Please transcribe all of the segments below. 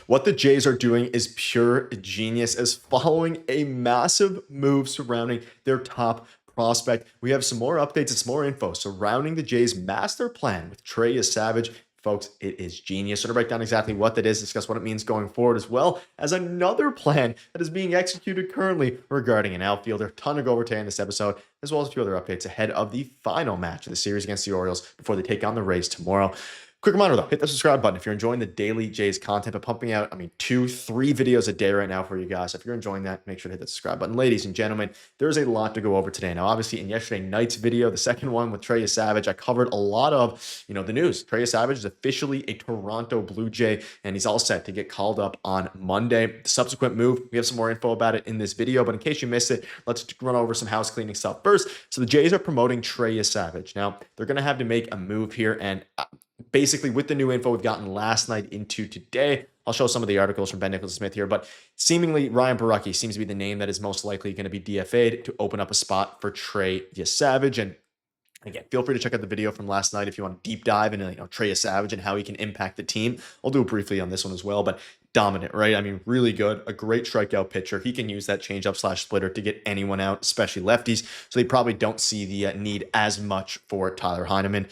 What the Jays are doing is pure genius, as following a massive move surrounding their top prospect. We have some more updates and some more info surrounding the Jays' master plan with Trey Yesavage. Folks, it is genius. So to break down exactly what that is, discuss what it means going forward, as well as another plan that is being executed currently regarding an outfielder. Ton to go over today in this episode, as well as a few other updates ahead of the final match of the series against the Orioles before they take on the Rays tomorrow. Quick reminder though, hit the subscribe button if you're enjoying the daily Jays content. I'm pumping out, 2-3 videos a day right now for you guys. So if you're enjoying that, make sure to hit the subscribe button. Ladies and gentlemen, there's a lot to go over today. Now, obviously, in yesterday night's video, the second one with Trey Yesavage, I covered a lot of, the news. Trey Yesavage is officially a Toronto Blue Jay, and he's all set to get called up on Monday. The subsequent move, we have some more info about it in this video, but in case you missed it, let's run over some house cleaning stuff first. So the Jays are promoting Trey Yesavage. Now, they're going to have to make a move here, and basically, with the new info we've gotten last night into today, I'll show some of the articles from Ben Nicholson-Smith here, but seemingly Ryan Borucki seems to be the name that is most likely going to be DFA'd to open up a spot for Trey Yesavage. And again, feel free to check out the video from last night if you want to deep dive into Trey Yesavage and how he can impact the team. I'll do it briefly on this one as well, but dominant, right? Really good, a great strikeout pitcher. He can use that changeup/splitter to get anyone out, especially lefties. So they probably don't see the need as much for Tyler Heineman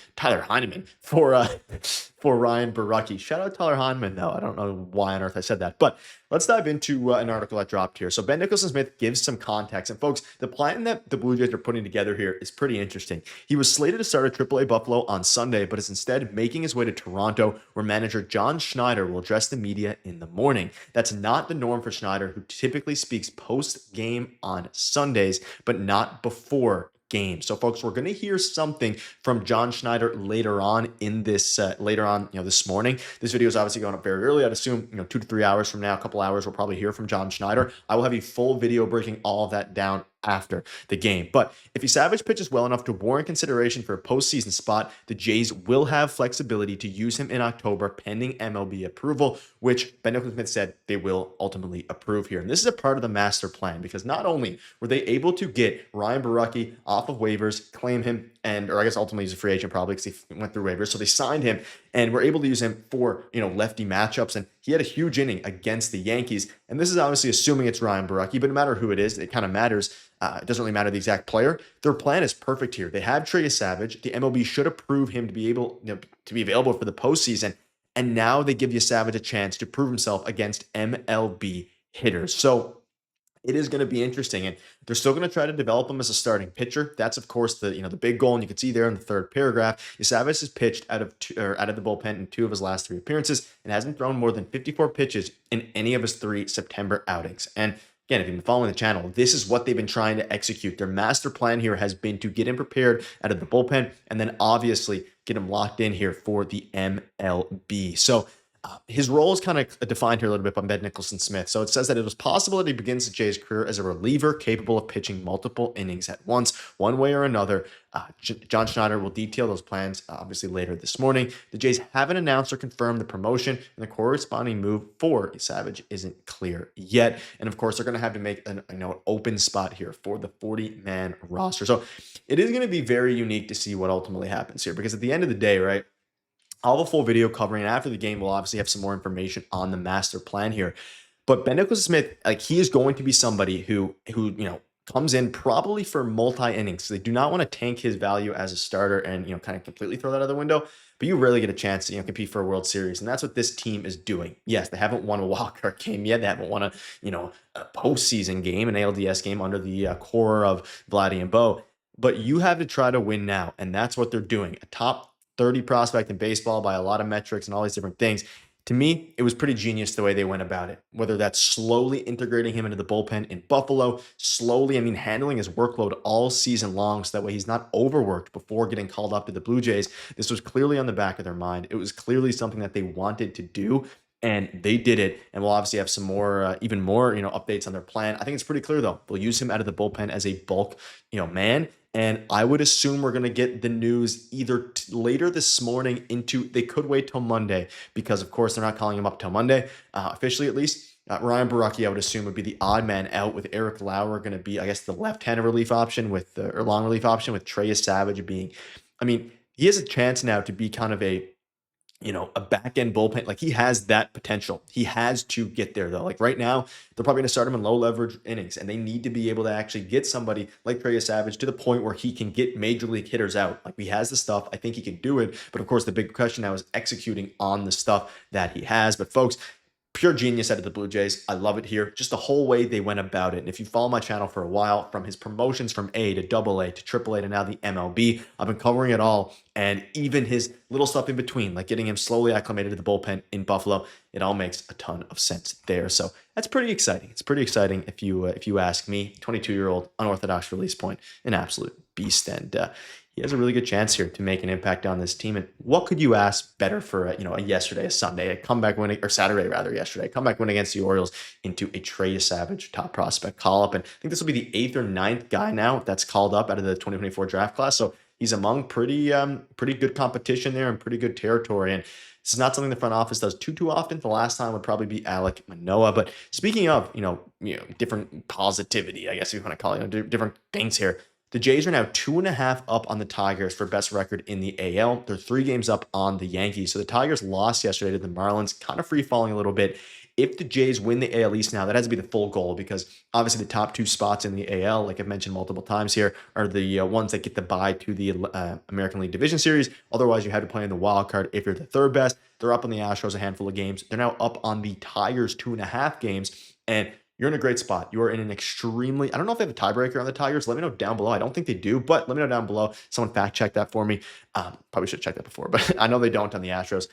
for Ryan Borucki. Shout out Tyler Heineman, though. I don't know why on earth I said that, but let's dive into an article that dropped here. So Ben Nicholson-Smith gives some context, and folks, the plan that the Blue Jays are putting together here is pretty interesting. He was slated to start at AAA Buffalo on Sunday, but is instead making his way to Toronto, where manager John Schneider will address the media in the morning. That's not the norm for Schneider, who typically speaks post-game on Sundays, but not before game. So folks, we're going to hear something from John Schneider later on in this, this morning. This video is obviously going up very early. I'd assume, 2 to 3 hours from now, a couple hours, we'll probably hear from John Schneider. I will have a full video breaking all of that down after the game. But if Yesavage pitches well enough to warrant consideration for a postseason spot, the Jays will have flexibility to use him in October pending MLB approval, which Ben Nicholson-Smith said they will ultimately approve here. And this is a part of the master plan, because not only were they able to get Ryan Borucki off of waivers, claim him, or I guess ultimately he's a free agent probably because he went through waivers. So they signed him and were able to use him for, lefty matchups. And he had a huge inning against the Yankees. And this is obviously assuming it's Ryan Borucki, but no matter who it is, it kind of matters. It doesn't really matter the exact player. Their plan is perfect here. They have Trey Yesavage. The MLB should approve him to be able, to be available for the postseason. And now they give Yesavage a chance to prove himself against MLB hitters. So it is going to be interesting, and they're still going to try to develop him as a starting pitcher. That's of course the big goal, and you can see there in the third paragraph, Yesavage has pitched out of the bullpen in 2 of his last 3 appearances and hasn't thrown more than 54 pitches in any of his 3 September outings. And again, if you've been following the channel, this is what they've been trying to execute. Their master plan here has been to get him prepared out of the bullpen and then obviously get him locked in here for the MLB. So his role is kind of defined here a little bit by Ben Nicholson-Smith. So it says that it was possible that he begins the Jays' career as a reliever capable of pitching multiple innings at once, one way or another. John Schneider will detail those plans obviously later this morning. The Jays haven't announced or confirmed the promotion, and the corresponding move for Yesavage isn't clear yet. And of course, they're going to have to make an open spot here for the 40-man roster. So it is going to be very unique to see what ultimately happens here, because at the end of the day, right, I'll have a full video covering it after the game. We'll obviously have some more information on the master plan here. But Ben Nicholson-Smith, he is going to be somebody who comes in probably for multi-innings. So they do not want to tank his value as a starter and, kind of completely throw that out the window. But you rarely get a chance to, compete for a World Series. And that's what this team is doing. Yes, they haven't won a wildcard game yet. They haven't won a postseason game, an ALDS game under the core of Vladdy and Bo. But you have to try to win now. And that's what they're doing. A top 30 prospect in baseball by a lot of metrics and all these different things. To me, it was pretty genius the way they went about it, whether that's slowly integrating him into the bullpen in Buffalo, slowly, handling his workload all season long so that way he's not overworked before getting called up to the Blue Jays. This was clearly on the back of their mind. It was clearly something that they wanted to do, and they did it. And we'll obviously have some more, even more, updates on their plan. I think it's pretty clear, though. They'll use him out of the bullpen as a bulk, man. And I would assume we're going to get the news either later this morning they could wait till Monday, because of course they're not calling him up till Monday, officially at least. Ryan Borucki, I would assume, would be the odd man out, with Eric Lauer going to be, I guess, the left-handed relief option or long relief option, with Trey Yesavage being, he has a chance now to be kind of a a back end bullpen. Like he has that potential. He has to get there though. Like right now, they're probably going to start him in low leverage innings, and they need to be able to actually get somebody like Trey Yesavage to the point where he can get major league hitters out. Like he has the stuff. I think he can do it. But of course, the big question now is executing on the stuff that he has. But folks, pure genius out of the Blue Jays. I love it here. Just the whole way they went about it. And if you follow my channel for a while, from his promotions from A to AA to AAA to now the MLB, I've been covering it all. And even his little stuff in between, like getting him slowly acclimated to the bullpen in Buffalo, it all makes a ton of sense there. So that's pretty exciting. It's pretty exciting if you ask me. 22-year-old unorthodox release point, an absolute beast, and he has a really good chance here to make an impact on this team. And what could you ask better for a yesterday, a Sunday, a comeback win, or Saturday rather, yesterday, a comeback win against the Orioles into a Trey Yesavage top prospect call up. And I think this will be the 8th or 9th guy now that's called up out of the 2024 draft class. So he's among pretty good competition there and pretty good territory. And this is not something the front office does too often. The last time would probably be Alek Manoah. But speaking of, different positivity, I guess you want to call it, different things here. The Jays are now 2.5 up on the Tigers for best record in the AL. They're 3 games up on the Yankees. So the Tigers lost yesterday to the Marlins, kind of free falling a little bit. If the Jays win the AL East now, that has to be the full goal, because obviously the top 2 spots in the AL, like I've mentioned multiple times here, are the ones that get the bye to the American League Division Series. Otherwise, you have to play in the wild card if you're the 3rd best. They're up on the Astros a handful of games. They're now up on the Tigers 2.5 games. And you're in a great spot. You are in an extremely, I don't know if they have a tiebreaker on the Tigers. Let me know down below. I don't think they do, but let me know down below. Someone fact check that for me. Probably should have checked that before, but I know they don't on the Astros.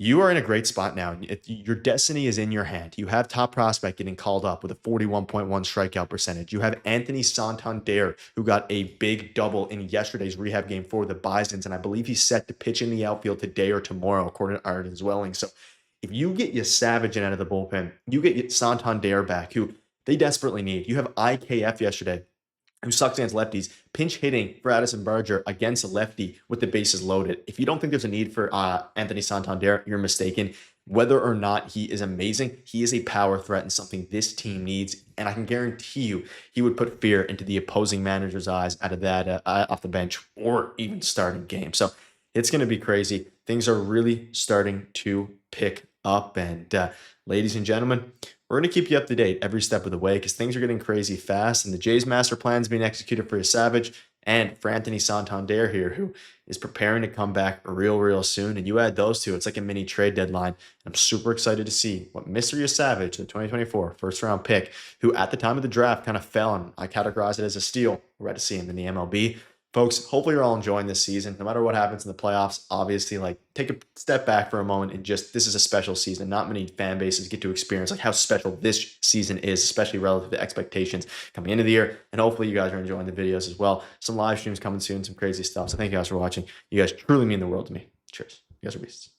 You are in a great spot now. Your destiny is in your hand. You have top prospect getting called up with a 41.1 strikeout percentage. You have Anthony Santander, who got a big double in yesterday's rehab game for the Bisons, and I believe he's set to pitch in the outfield today or tomorrow, according to Arden Zwelling. So if you get Yesavage out of the bullpen, you get Santander back, who they desperately need. You have IKF yesterday, who sucks against lefties, pinch hitting for Addison Barger against a lefty with the bases loaded. If you don't think there's a need for Anthony Santander, you're mistaken. Whether or not he is amazing, he is a power threat and something this team needs. And I can guarantee you, he would put fear into the opposing manager's eyes out of that off the bench or even starting game. So it's going to be crazy. Things are really starting to pick up. And ladies and gentlemen, we're going to keep you up to date every step of the way, because things are getting crazy fast. And the Jays master plan is being executed for Yesavage and for Anthony Santander here, who is preparing to come back real soon. And you add those two, it's like a mini trade deadline. I'm super excited to see what Mr. Yesavage, the 2024 first round pick, who at the time of the draft kind of fell, and I categorize it as a steal. We're ready to see him in the MLB. Folks, hopefully you're all enjoying this season. No matter what happens in the playoffs, obviously, take a step back for a moment and this is a special season. Not many fan bases get to experience how special this season is, especially relative to expectations coming into the year. And hopefully you guys are enjoying the videos as well. Some live streams coming soon, some crazy stuff. So thank you guys for watching. You guys truly mean the world to me. Cheers. You guys are beasts.